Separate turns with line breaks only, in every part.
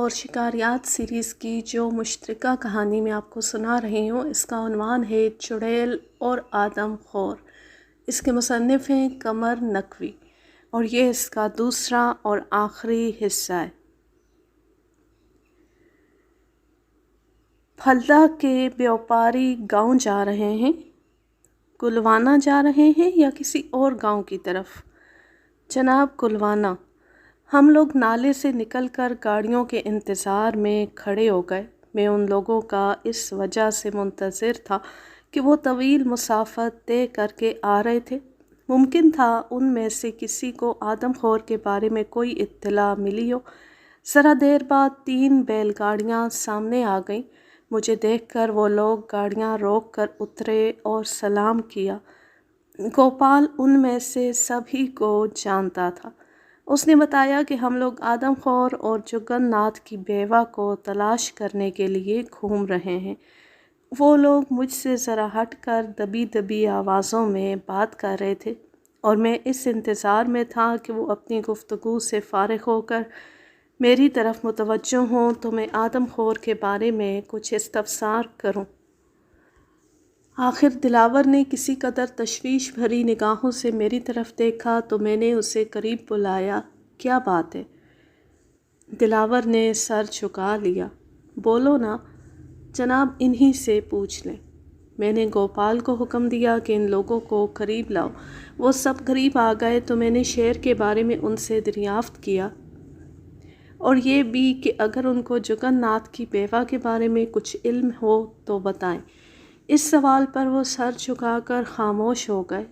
اور شکاریات سیریز کی جو مشترکہ کہانی میں آپ کو سنا رہی ہوں، اس کا عنوان ہے چڑیل اور آدم خور۔ اس کے مصنف ہیں قمر نقوی اور یہ اس کا دوسرا اور آخری حصہ ہے۔ پھلدا کے بیوپاری گاؤں جا رہے ہیں، کلوانا جا رہے ہیں یا کسی اور گاؤں کی طرف؟ جناب کلوانا۔ ہم لوگ نالے سے نکل کر گاڑیوں کے انتظار میں کھڑے ہو گئے۔ میں ان لوگوں کا اس وجہ سے منتظر تھا کہ وہ طویل مسافت طے کر کے آ رہے تھے۔ ممکن تھا ان میں سے کسی کو آدم خور کے بارے میں کوئی اطلاع ملی ہو۔ ذرا دیر بعد 3 بیل گاڑیاں سامنے آ گئیں۔ مجھے دیکھ کر وہ لوگ گاڑیاں روک کر اترے اور سلام کیا۔ گوپال ان میں سے سبھی کو جانتا تھا۔ اس نے بتایا کہ ہم لوگ آدم خور اور جگن ناتھ کی بیوہ کو تلاش کرنے کے لیے گھوم رہے ہیں۔ وہ لوگ مجھ سے ذرا ہٹ کر دبی دبی آوازوں میں بات کر رہے تھے اور میں اس انتظار میں تھا کہ وہ اپنی گفتگو سے فارغ ہو کر میری طرف متوجہ ہوں تو میں آدم خور کے بارے میں کچھ استفسار کروں۔ آخر دلاور نے کسی قدر تشویش بھری نگاہوں سے میری طرف دیکھا تو میں نے اسے قریب بلایا۔ کیا بات ہے؟ دلاور نے سر جھکا لیا۔ بولو نا جناب، انہی سے پوچھ لیں۔ میں نے گوپال کو حکم دیا کہ ان لوگوں کو قریب لاؤ۔ وہ سب قریب آ گئے تو میں نے شیر کے بارے میں ان سے دریافت کیا اور یہ بھی کہ اگر ان کو جگن ناتھ کی بیوہ کے بارے میں کچھ علم ہو تو بتائیں۔ اس سوال پر وہ سر جھکا کر خاموش ہو گئے،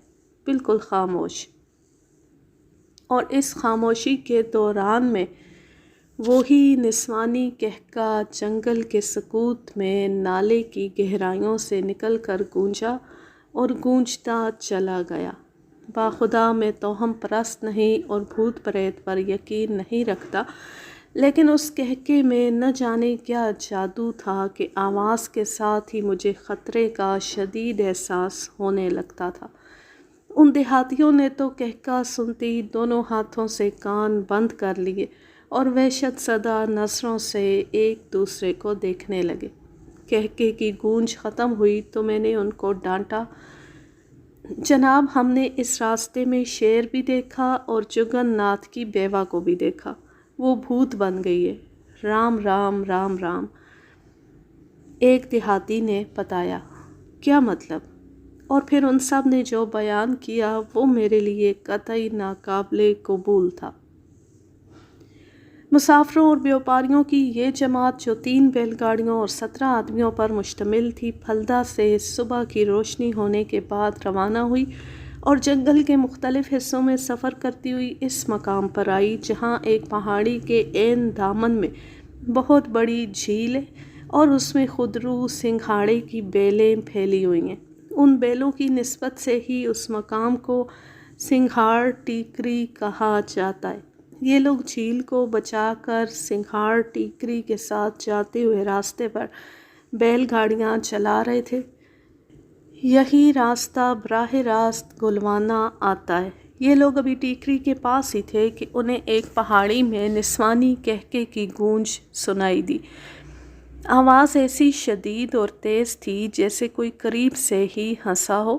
بالکل خاموش۔ اور اس خاموشی کے دوران میں وہی نسوانی قہقہ جنگل کے سکوت میں نالے کی گہرائیوں سے نکل کر گونجا اور گونجتا چلا گیا۔ باخدا میں توہم پرست نہیں اور بھوت پریت پر یقین نہیں رکھتا، لیکن اس قہقہے میں نہ جانے کیا جادو تھا کہ آواز کے ساتھ ہی مجھے خطرے کا شدید احساس ہونے لگتا تھا۔ ان دیہاتیوں نے تو قہقہ سنتے ہی دونوں ہاتھوں سے کان بند کر لیے اور وحشت زدہ نظروں سے ایک دوسرے کو دیکھنے لگے۔ قہقہے کی گونج ختم ہوئی تو میں نے ان کو ڈانٹا، جناب ہم نے اس راستے میں شیر بھی دیکھا اور جگن ناتھ کی بیوہ کو بھی دیکھا۔ وہ بھوت بن گئی ہے۔ رام رام رام رام، ایک دیہاتی نے بتایا۔ کیا مطلب؟ اور پھر ان سب نے جو بیان کیا وہ میرے لیے قطعی ناقابل قبول تھا۔ مسافروں اور بیوپاریوں کی یہ جماعت جو 3 بیل گاڑیوں اور 17 آدمیوں پر مشتمل تھی، پھلدا سے صبح کی روشنی ہونے کے بعد روانہ ہوئی اور جنگل کے مختلف حصوں میں سفر کرتی ہوئی اس مقام پر آئی جہاں ایک پہاڑی کے عین دامن میں بہت بڑی جھیل ہے اور اس میں خودرو سنگھاڑے کی بیلیں پھیلی ہوئی ہیں۔ ان بیلوں کی نسبت سے ہی اس مقام کو سنگھاڑ ٹیکری کہا جاتا ہے۔ یہ لوگ جھیل کو بچا کر سنگھاڑ ٹیکری کے ساتھ جاتے ہوئے راستے پر بیل گاڑیاں چلا رہے تھے۔ یہی راستہ براہ راست گلوانا آتا ہے۔ یہ لوگ ابھی ٹیکری کے پاس ہی تھے کہ انہیں ایک پہاڑی میں نسوانی قہقہے کی گونج سنائی دی۔ آواز ایسی شدید اور تیز تھی جیسے کوئی قریب سے ہی ہنسا ہو۔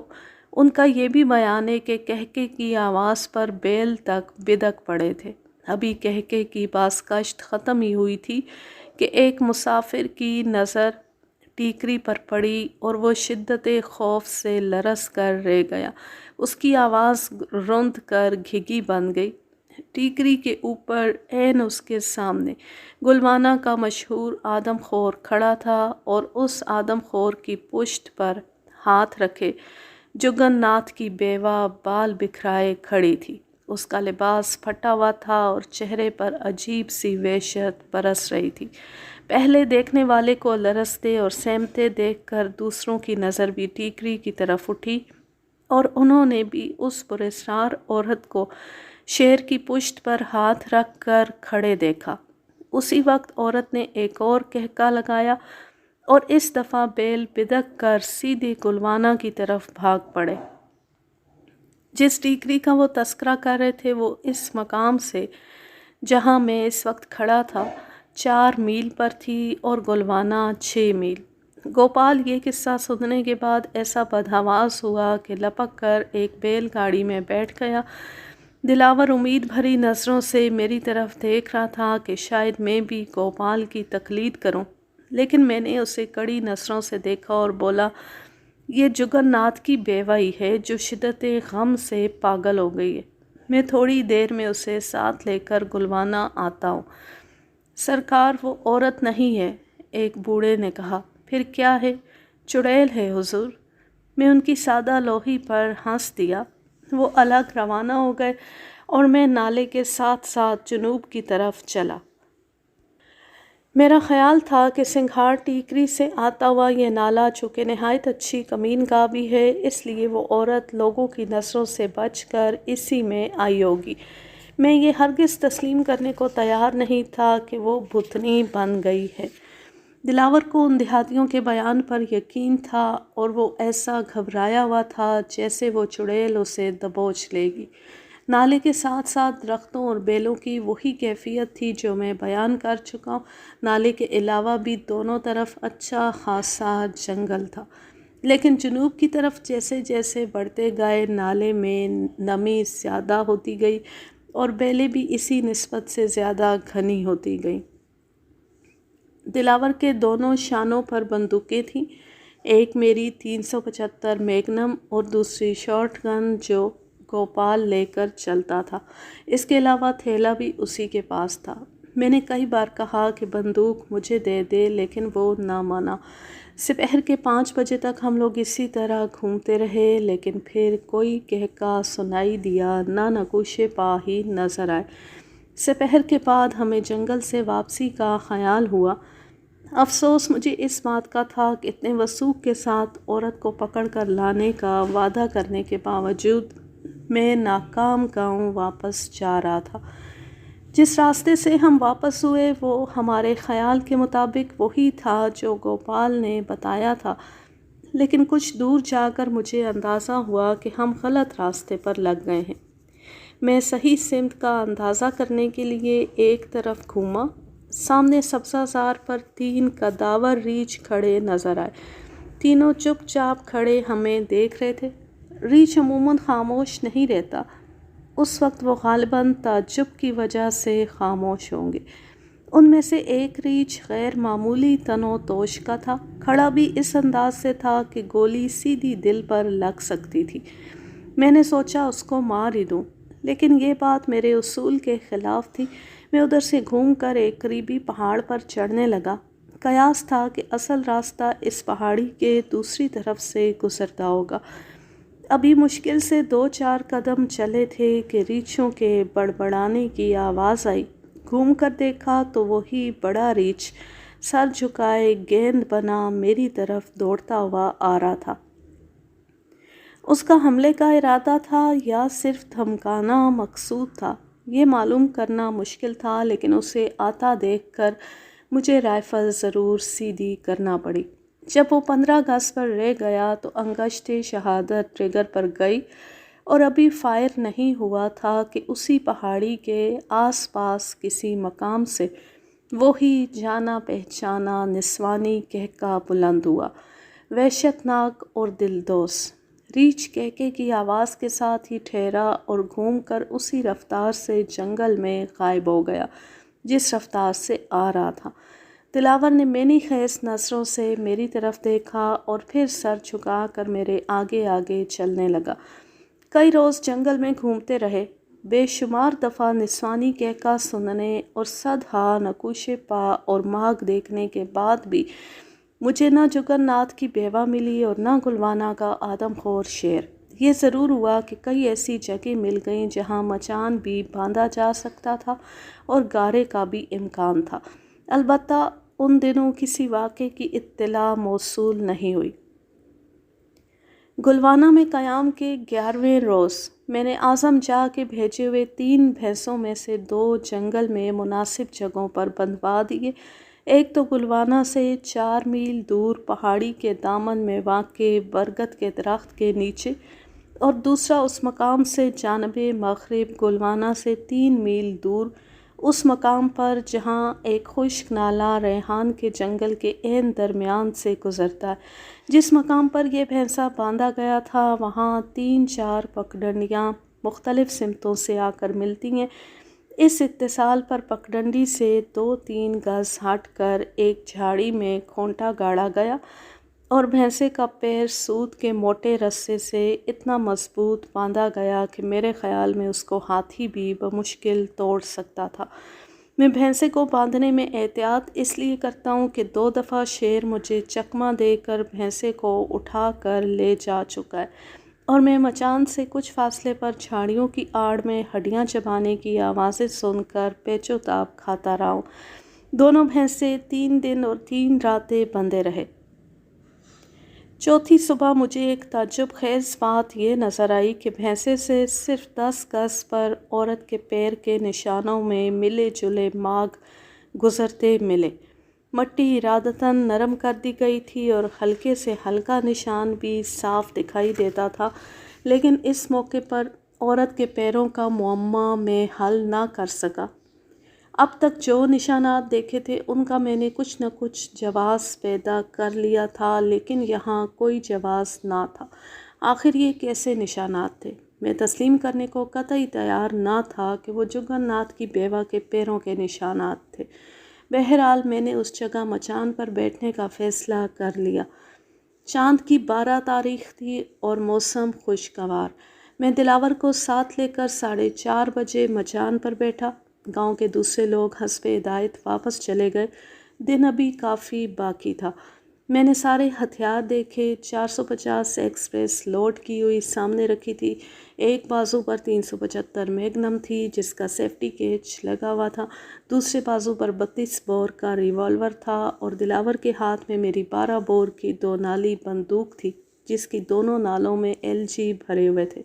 ان کا یہ بھی بیان ہے کہ قہقہے کی آواز پر بیل تک بدک پڑے تھے۔ ابھی قہقہے کی بازگشت ختم ہی ہوئی تھی کہ ایک مسافر کی نظر ٹیکری پر پڑی اور وہ شدت خوف سے لرز کر رہ گیا۔ اس کی آواز رند کر گھگی بن گئی۔ ٹیکری کے اوپر عین اس کے سامنے گلوانا کا مشہور آدم خور کھڑا تھا اور اس آدم خور کی پشت پر ہاتھ رکھے جگن ناتھ کی بیوہ بال بکھرائے کھڑی تھی۔ اس کا لباس پھٹا ہوا تھا اور چہرے پر عجیب سی وحشت برس رہی تھی۔ پہلے دیکھنے والے کو لرزتے اور سہمتے دیکھ کر دوسروں کی نظر بھی ٹیکری کی طرف اٹھی اور انہوں نے بھی اس پراسرار عورت کو شیر کی پشت پر ہاتھ رکھ کر کھڑے دیکھا۔ اسی وقت عورت نے ایک اور قہقہ لگایا اور اس دفعہ بیل بدک کر سیدھے گلوانا کی طرف بھاگ پڑے۔ جس ٹیکری کا وہ تذکرہ کر رہے تھے وہ اس مقام سے جہاں میں اس وقت کھڑا تھا 4 میل پر تھی اور گلوانہ 6 میل۔ گوپال یہ قصہ سننے کے بعد ایسا بدحواس ہوا کہ لپک کر ایک بیل گاڑی میں بیٹھ گیا۔ دلاور امید بھری نظروں سے میری طرف دیکھ رہا تھا کہ شاید میں بھی گوپال کی تقلید کروں، لیکن میں نے اسے کڑی نظروں سے دیکھا اور بولا، یہ جگن ناتھ کی بیوی ہے جو شدت غم سے پاگل ہو گئی ہے۔ میں تھوڑی دیر میں اسے ساتھ لے کر گلوانہ آتا ہوں۔ سرکار وہ عورت نہیں ہے، ایک بوڑھے نے کہا۔ پھر کیا ہے؟ چڑیل ہے حضور۔ میں ان کی سادہ لوحی پر ہنس دیا۔ وہ الگ روانہ ہو گئے اور میں نالے کے ساتھ ساتھ جنوب کی طرف چلا۔ میرا خیال تھا کہ سنگھاڑ ٹیکری سے آتا ہوا یہ نالا چونکہ نہایت اچھی کمین گاہ بھی ہے، اس لیے وہ عورت لوگوں کی نظروں سے بچ کر اسی میں آئی ہوگی۔ میں یہ ہرگز تسلیم کرنے کو تیار نہیں تھا کہ وہ بھوتنی بن گئی ہے۔ دلاور کو ان دیہاتیوں کے بیان پر یقین تھا اور وہ ایسا گھبرایا ہوا تھا جیسے وہ چڑیل اسے دبوچ لے گی۔ نالے کے ساتھ ساتھ درختوں اور بیلوں کی وہی کیفیت تھی جو میں بیان کر چکا ہوں۔ نالے کے علاوہ بھی دونوں طرف اچھا خاصا جنگل تھا، لیکن جنوب کی طرف جیسے جیسے بڑھتے گئے نالے میں نمی زیادہ ہوتی گئی اور بیلیں بھی اسی نسبت سے زیادہ گھنی ہوتی گئیں۔ دلاور کے دونوں شانوں پر بندوقیں تھیں، ایک میری 375 میگنم اور دوسری شارٹ گن جو گوپال لے کر چلتا تھا۔ اس کے علاوہ تھیلا بھی اسی کے پاس تھا۔ میں نے کئی بار کہا کہ بندوق مجھے دے دے، لیکن وہ نہ مانا۔ سپہر کے 5 بجے تک ہم لوگ اسی طرح گھومتے رہے، لیکن پھر کوئی کہکا سنائی دیا نہ نقوش پا ہی نظر آئے۔ سپہر کے بعد ہمیں جنگل سے واپسی کا خیال ہوا۔ افسوس مجھے اس بات کا تھا کہ اتنے وثوق کے ساتھ عورت کو پکڑ کر لانے کا وعدہ کرنے کے باوجود میں ناکام گاؤں واپس جا رہا تھا۔ جس راستے سے ہم واپس ہوئے وہ ہمارے خیال کے مطابق وہی تھا جو گوپال نے بتایا تھا، لیکن کچھ دور جا کر مجھے اندازہ ہوا کہ ہم غلط راستے پر لگ گئے ہیں۔ میں صحیح سمت کا اندازہ کرنے کے لیے ایک طرف گھوما۔ سامنے سبزہ زار پر 3 قداور ریچھ کھڑے نظر آئے۔ تینوں چپ چاپ کھڑے ہمیں دیکھ رہے تھے۔ ریچھ عموماً خاموش نہیں رہتا، اس وقت وہ غالباً تعجب کی وجہ سے خاموش ہوں گے۔ ان میں سے ایک ریچھ غیر معمولی تن و توش کا تھا، کھڑا بھی اس انداز سے تھا کہ گولی سیدھی دل پر لگ سکتی تھی۔ میں نے سوچا اس کو مار ہی دوں، لیکن یہ بات میرے اصول کے خلاف تھی۔ میں ادھر سے گھوم کر ایک قریبی پہاڑ پر چڑھنے لگا۔ قیاس تھا کہ اصل راستہ اس پہاڑی کے دوسری طرف سے گزرتا ہوگا۔ ابھی مشکل سے 2-4 قدم چلے تھے کہ ریچھوں کے بڑبڑانے کی آواز آئی۔ گھوم کر دیکھا تو وہی بڑا ریچھ سر جھکائے گیند بنا میری طرف دوڑتا ہوا آ رہا تھا۔ اس کا حملے کا ارادہ تھا یا صرف دھمکانا مقصود تھا، یہ معلوم کرنا مشکل تھا، لیکن اسے آتا دیکھ کر مجھے رائفل ضرور سیدھی کرنا پڑی۔ جب وہ 15 گز پر رہ گیا تو انگشت شہادت ٹریگر پر گئی اور ابھی فائر نہیں ہوا تھا کہ اسی پہاڑی کے آس پاس کسی مقام سے وہی جانا پہچانا نسوانی کہکا بلند ہوا، وحشت ناک اور دلدوز۔ ریچھ کہکے کی آواز کے ساتھ ہی ٹھہرا اور گھوم کر اسی رفتار سے جنگل میں غائب ہو گیا جس رفتار سے آ رہا تھا۔ دلاور نے مینی خیز نظروں سے میری طرف دیکھا اور پھر سر جھکا کر میرے آگے آگے چلنے لگا۔ کئی روز جنگل میں گھومتے رہے، بے شمار دفعہ نسوانی کہکا سننے اور 100 ہا نقوش پا اور ماغ دیکھنے کے بعد بھی مجھے نہ جگن ناتھ کی بیوہ ملی اور نہ گلوانہ کا آدم خور شیر۔ یہ ضرور ہوا کہ کئی ایسی جگہیں مل گئیں جہاں مچان بھی باندھا جا سکتا تھا اور گارے کا بھی امکان تھا، البتہ ان دنوں کسی واقعے کی اطلاع موصول نہیں ہوئی۔ گلوانہ میں قیام کے 11ویں روز میں نے اعظم جاہ کے بھیجے ہوئے 3 بھینسوں میں سے 2 جنگل میں مناسب جگہوں پر بندھوا دیے۔ ایک تو گلوانہ سے 4 میل دور پہاڑی کے دامن میں واقع برگد کے درخت کے نیچے، اور دوسرا اس مقام سے جانب مغرب گلوانہ سے 3 میل دور اس مقام پر جہاں ایک خشک نالہ ریحان کے جنگل کے عین درمیان سے گزرتا ہے۔ جس مقام پر یہ بھینسا باندھا گیا تھا وہاں 3-4 پگڈنڈیاں مختلف سمتوں سے آ کر ملتی ہیں۔ اس اتصال پر پگڈنڈی سے 2-3 گز ہٹ کر ایک جھاڑی میں کھونٹا گاڑا گیا اور بھینسے کا پیر سوت کے موٹے رسے سے اتنا مضبوط باندھا گیا کہ میرے خیال میں اس کو ہاتھی بھی بمشکل توڑ سکتا تھا۔ میں بھینسے کو باندھنے میں احتیاط اس لیے کرتا ہوں کہ 2 دفعہ شیر مجھے چکمہ دے کر بھینسے کو اٹھا کر لے جا چکا ہے اور میں مچان سے کچھ فاصلے پر جھاڑیوں کی آڑ میں ہڈیاں چبانے کی آوازیں سن کر پیچ و تاب کھاتا رہا ہوں۔ دونوں بھینسے 3 دن اور 3 راتیں بندھے رہے۔ چوتھی صبح مجھے ایک تعجب خیز بات یہ نظر آئی کہ بھینسے سے صرف 10 گز پر عورت کے پیر کے نشانوں میں ملے جلے ماغ گزرتے ملے۔ مٹی ارادتاً نرم کر دی گئی تھی اور ہلکے سے ہلکا نشان بھی صاف دکھائی دیتا تھا، لیکن اس موقع پر عورت کے پیروں کا معمہ میں حل نہ کر سکا۔ اب تک جو نشانات دیکھے تھے ان کا میں نے کچھ نہ کچھ جواز پیدا کر لیا تھا، لیکن یہاں کوئی جواز نہ تھا۔ آخر یہ کیسے نشانات تھے؟ میں تسلیم کرنے کو قطعی تیار نہ تھا کہ وہ جگن ناتھ کی بیوہ کے پیروں کے نشانات تھے۔ بہرحال میں نے اس جگہ مچان پر بیٹھنے کا فیصلہ کر لیا۔ چاند کی 12 تاریخ تھی اور موسم خوشگوار۔ میں دلاور کو ساتھ لے کر 4:30 بجے مچان پر بیٹھا۔ گاؤں کے دوسرے لوگ حسب ہدایت واپس چلے گئے۔ دن ابھی کافی باقی تھا۔ میں نے سارے ہتھیار دیکھے۔ 450 ایکسپریس لوڈ کی ہوئی سامنے رکھی تھی۔ ایک بازو پر 375 میگنم تھی جس کا سیفٹی کیچ لگا ہوا تھا، دوسرے بازو پر 32 بور کا ریوالور تھا اور دلاور کے ہاتھ میں میری 12 بور کی 2 نالی بندوق تھی جس کی دونوں نالوں میں LG بھرے ہوئے تھے۔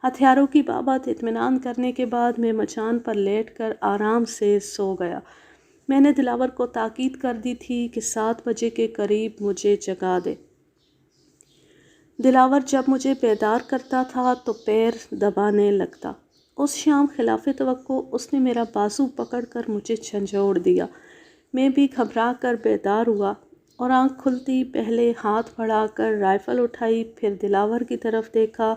ہتھیاروں کی بابت اطمینان کرنے کے بعد میں مچان پر لیٹ کر آرام سے سو گیا۔ میں نے دلاور کو تاکید کر دی تھی کہ 7 بجے کے قریب مجھے جگا دے۔ دلاور جب مجھے بیدار کرتا تھا تو پیر دبانے لگتا۔ اس شام خلاف توقع اس نے میرا بازو پکڑ کر مجھے جھنجھوڑ دیا۔ میں بھی گھبرا کر بیدار ہوا اور آنکھ کھلتی پہلے ہاتھ بڑھا کر رائفل اٹھائی، پھر دلاور کی طرف دیکھا۔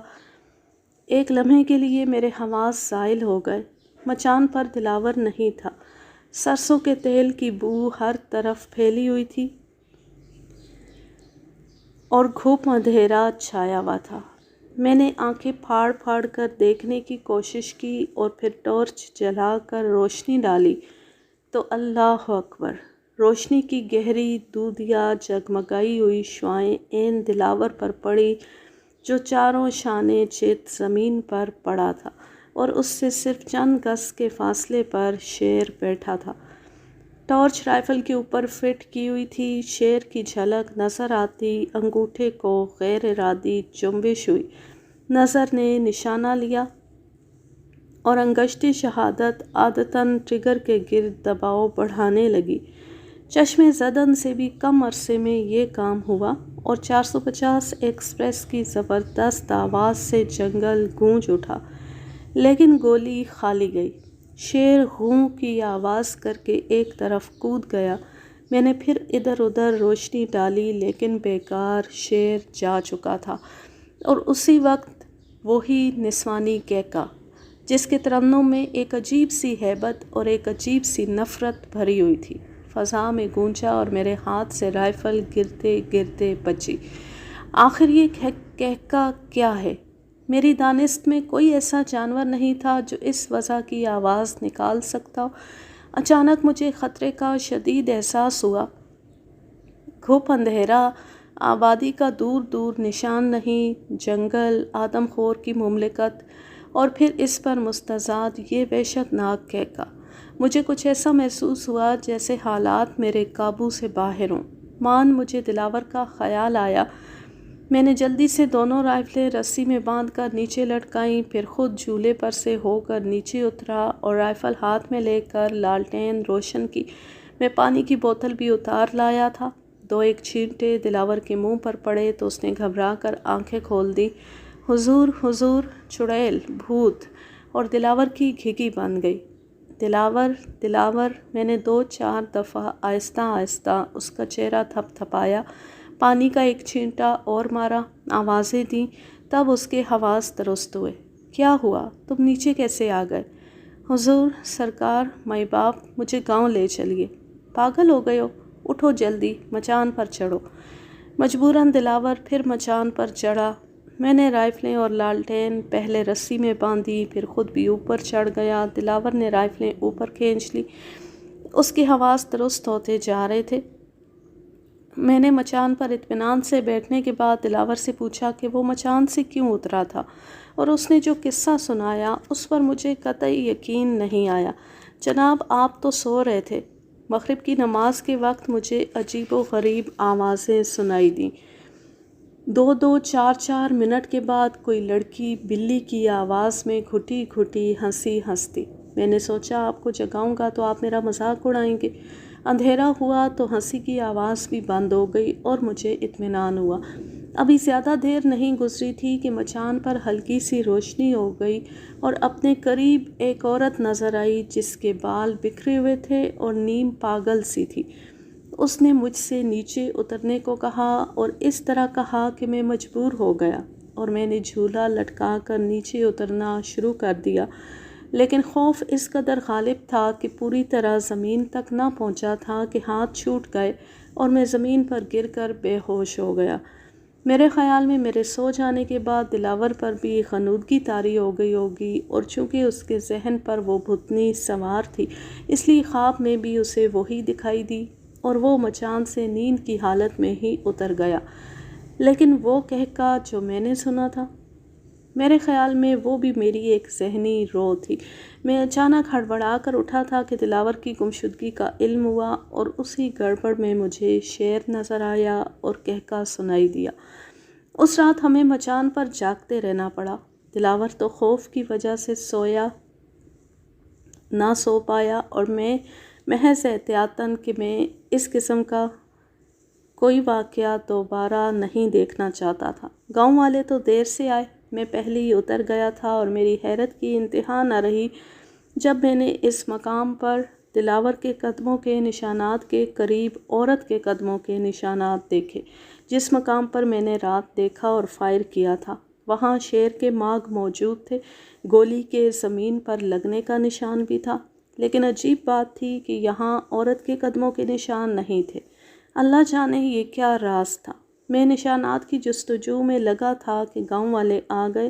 ایک لمحے کے لیے میرے حواس زائل ہو گئے۔ مچان پر دلاور نہیں تھا۔ سرسوں کے تیل کی بو ہر طرف پھیلی ہوئی تھی اور گھوپ اندھیرا چھایا ہوا تھا۔ میں نے آنکھیں پھاڑ پھاڑ کر دیکھنے کی کوشش کی اور پھر ٹارچ جلا کر روشنی ڈالی تو اللہ اکبر! روشنی کی گہری دودھیا جگمگائی ہوئی شعاعیں عین دلاور پر پڑی جو چاروں شانے چت زمین پر پڑا تھا اور اس سے صرف چند گز کے فاصلے پر شیر بیٹھا تھا۔ ٹارچ رائفل کے اوپر فٹ کی ہوئی تھی۔ شیر کی جھلک نظر آتی انگوٹھے کو غیر ارادی جنبش ہوئی۔ نظر نے نشانہ لیا اور انگشت شہادت عادتاً ٹریگر کے گرد دباؤ بڑھانے لگی۔ چشم زدن سے بھی کم عرصے میں یہ کام ہوا اور 450 ایکسپریس کی زبردست آواز سے جنگل گونج اٹھا، لیکن گولی خالی گئی۔ شیر غوں کی آواز کر کے ایک طرف کود گیا۔ میں نے پھر ادھر ادھر روشنی ڈالی لیکن بیکار، شیر جا چکا تھا اور اسی وقت وہی نسوانی کہکا جس کے ترنم میں ایک عجیب سی ہیبت اور ایک عجیب سی نفرت بھری ہوئی تھی فضا میں گونجا اور میرے ہاتھ سے رائفل گرتے گرتے بچی۔ آخر یہ کہکا کیا ہے؟ میری دانست میں کوئی ایسا جانور نہیں تھا جو اس وضع کی آواز نکال سکتا۔ اچانک مجھے خطرے کا شدید احساس ہوا۔ گھوپ اندھیرا، آبادی کا دور دور نشان نہیں، جنگل، آدم خور کی مملکت اور پھر اس پر مستضاد یہ وحشت ناک کہکا۔ مجھے کچھ ایسا محسوس ہوا جیسے حالات میرے قابو سے باہر ہوں۔ مجھے دلاور کا خیال آیا۔ میں نے جلدی سے دونوں رائفلیں رسی میں باندھ کر نیچے لٹکائیں، پھر خود جھولے پر سے ہو کر نیچے اترا اور رائفل ہاتھ میں لے کر لالٹین روشن کی۔ میں پانی کی بوتل بھی اتار لایا تھا۔ 2-1 چھینٹے دلاور کے منہ پر پڑے تو اس نے گھبرا کر آنکھیں کھول دی۔ حضور حضور! چڑیل، بھوت! اور دلاور کی گھگی بن گئی۔ دلاور دلاور، میں نے 2-4 دفعہ آہستہ آہستہ اس کا چہرہ تھپ تھپایا، پانی کا ایک چھینٹا اور مارا، آوازیں دیں، تب اس کے حواس درست ہوئے۔ کیا ہوا؟ تم نیچے کیسے آ گئے؟ حضور سرکار، مائی باپ مجھے گاؤں لے چلیے۔ پاگل ہو گئے ہو؟ اٹھو جلدی، مچان پر چڑھو۔ مجبوراً دلاور پھر مچان پر چڑھا۔ میں نے رائفلیں اور لالٹین پہلے رسی میں باندھی، پھر خود بھی اوپر چڑھ گیا۔ دلاور نے رائفلیں اوپر کھینچ لی، اس کے حواس درست ہوتے جا رہے تھے۔ میں نے مچان پر اطمینان سے بیٹھنے کے بعد دلاور سے پوچھا کہ وہ مچان سے کیوں اترا تھا، اور اس نے جو قصہ سنایا اس پر مجھے قطعی یقین نہیں آیا۔ جناب آپ تو سو رہے تھے۔ مغرب کی نماز کے وقت مجھے عجیب و غریب آوازیں سنائی دیں۔ 2-2 4-4 منٹ کے بعد کوئی لڑکی بلی کی آواز میں گھٹی گھٹی ہنسی ہنستی۔ میں نے سوچا آپ کو جگاؤں گا تو آپ میرا مذاق اڑائیں گے۔ اندھیرا ہوا تو ہنسی کی آواز بھی بند ہو گئی اور مجھے اطمینان ہوا۔ ابھی زیادہ دیر نہیں گزری تھی کہ مچان پر ہلکی سی روشنی ہو گئی اور اپنے قریب ایک عورت نظر آئی جس کے بال بکھرے ہوئے تھے اور نیم پاگل سی تھی۔ اس نے مجھ سے نیچے اترنے کو کہا اور اس طرح کہا کہ میں مجبور ہو گیا اور میں نے جھولا لٹکا کر نیچے اترنا شروع کر دیا، لیکن خوف اس قدر غالب تھا کہ پوری طرح زمین تک نہ پہنچا تھا کہ ہاتھ چھوٹ گئے اور میں زمین پر گر کر بے ہوش ہو گیا۔ میرے خیال میں میرے سو جانے کے بعد دلاور پر بھی غنودگی طاری ہو گئی ہوگی، اور چونکہ اس کے ذہن پر وہ بھوتنی سوار تھی اس لیے خواب میں بھی اسے وہی دکھائی دی اور وہ مچان سے نیند کی حالت میں ہی اتر گیا۔ لیکن وہ قہقہ جو میں نے سنا تھا، میرے خیال میں وہ بھی میری ایک ذہنی رو تھی۔ میں اچانک ہڑبڑا کر اٹھا تھا کہ دلاور کی گمشدگی کا علم ہوا اور اسی گڑبڑ میں مجھے شیر نظر آیا اور قہقہ سنائی دیا۔ اس رات ہمیں مچان پر جاگتے رہنا پڑا۔ دلاور تو خوف کی وجہ سے نہ سو پایا اور میں محض احتیاطاً کہ میں اس قسم کا کوئی واقعہ دوبارہ نہیں دیکھنا چاہتا تھا۔ گاؤں والے تو دیر سے آئے، میں پہلے ہی اتر گیا تھا اور میری حیرت کی انتہا نہ رہی جب میں نے اس مقام پر دلاور کے قدموں کے نشانات کے قریب عورت کے قدموں کے نشانات دیکھے۔ جس مقام پر میں نے رات دیکھا اور فائر کیا تھا وہاں شیر کے ماغ موجود تھے، گولی کے زمین پر لگنے کا نشان بھی تھا، لیکن عجیب بات تھی کہ یہاں عورت کے قدموں کے نشان نہیں تھے۔ اللہ جانے یہ کیا راز تھا۔ میں نشانات کی جستجو میں لگا تھا کہ گاؤں والے آ گئے۔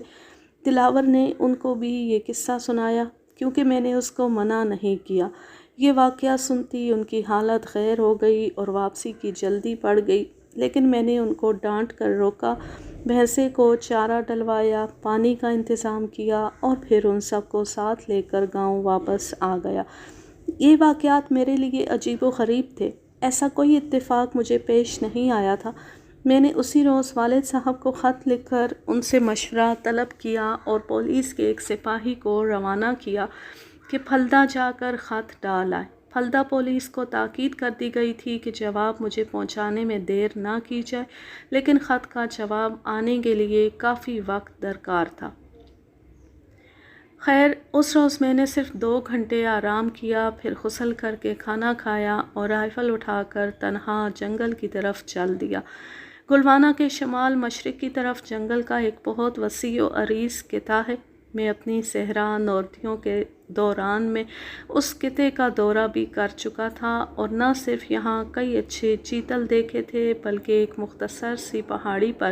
دلاور نے ان کو بھی یہ قصہ سنایا کیونکہ میں نے اس کو منع نہیں کیا۔ یہ واقعہ سنتی ان کی حالت خیر ہو گئی اور واپسی کی جلدی پڑ گئی، لیکن میں نے ان کو ڈانٹ کر روکا، بھینسے کو چارہ ڈلوایا، پانی کا انتظام کیا اور پھر ان سب کو ساتھ لے کر گاؤں واپس آ گیا۔ یہ واقعات میرے لیے عجیب و غریب تھے۔ ایسا کوئی اتفاق مجھے پیش نہیں آیا تھا۔ میں نے اسی روز والد صاحب کو خط لکھ کر ان سے مشورہ طلب کیا اور پولیس کے ایک سپاہی کو روانہ کیا کہ پھلدا جا کر خط ڈال آئے۔ پھلدا پولیس کو تاکید کر دی گئی تھی کہ جواب مجھے پہنچانے میں دیر نہ کی جائے، لیکن خط کا جواب آنے کے لیے کافی وقت درکار تھا۔ خیر اس روز میں نے صرف 2 گھنٹے آرام کیا، پھر غسل کر کے کھانا کھایا اور رائفل اٹھا کر تنہا جنگل کی طرف چل دیا۔ گلوانا کے شمال مشرق کی طرف جنگل کا ایک بہت وسیع و عریض خطہ ہے۔ میں اپنی صحرا نوردیوں کے دوران میں اس خطے کا دورہ بھی کر چکا تھا اور نہ صرف یہاں کئی اچھے چیتل دیکھے تھے بلکہ ایک مختصر سی پہاڑی پر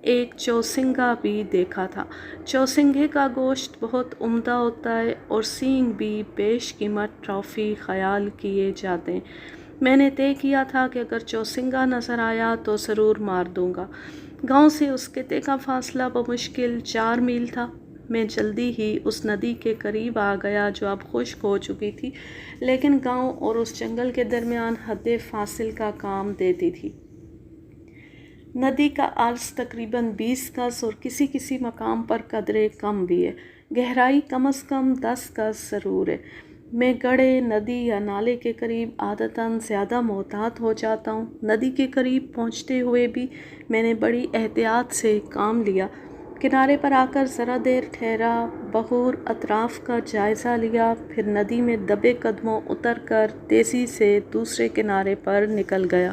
ایک چوسنگا بھی دیکھا تھا۔ چوسنگے کا گوشت بہت عمدہ ہوتا ہے اور سینگ بھی بیش قیمت ٹرافی خیال کیے جاتے ہیں۔ میں نے طے کیا تھا کہ اگر چوسنگا نظر آیا تو ضرور مار دوں گا۔ گاؤں سے اس خطے کا فاصلہ بمشکل 4 میل تھا۔ میں جلدی ہی اس ندی کے قریب آ گیا جو اب خشک ہو چکی تھی، لیکن گاؤں اور اس جنگل کے درمیان حد فاصل کا کام دیتی تھی۔ ندی کا عرض تقریباً 20 گز اور کسی کسی مقام پر قدرے کم بھی ہے۔ گہرائی کم از کم 10 گز ضرور ہے۔ میں گڑھے، ندی یا نالے کے قریب عادتاً زیادہ محتاط ہو جاتا ہوں۔ ندی کے قریب پہنچتے ہوئے بھی میں نے بڑی احتیاط سے کام لیا۔ کنارے پر آ کر ذرا دیر ٹھہرا، بغور اطراف کا جائزہ لیا، پھر ندی میں دبے قدموں اتر کر تیزی سے دوسرے کنارے پر نکل گیا۔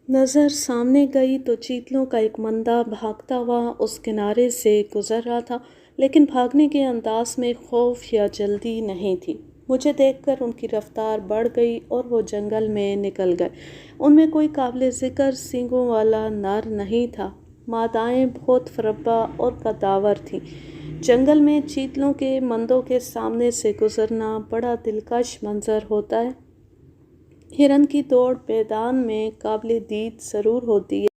نظر سامنے گئی تو چیتلوں کا ایک مندہ بھاگتا ہوا اس کنارے سے گزر رہا تھا، لیکن بھاگنے کے انداز میں خوف یا جلدی نہیں تھی۔ مجھے دیکھ کر ان کی رفتار بڑھ گئی اور وہ جنگل میں نکل گئے۔ ان میں کوئی قابل ذکر سینگوں والا نر نہیں تھا، مادائیں بہت فربہ اور قداور تھیں۔ جنگل میں چیتلوں کے مندوں کے سامنے سے گزرنا بڑا دلکش منظر ہوتا ہے۔ ہرن کی دوڑ میدان میں قابل دید ضرور ہوتی ہے،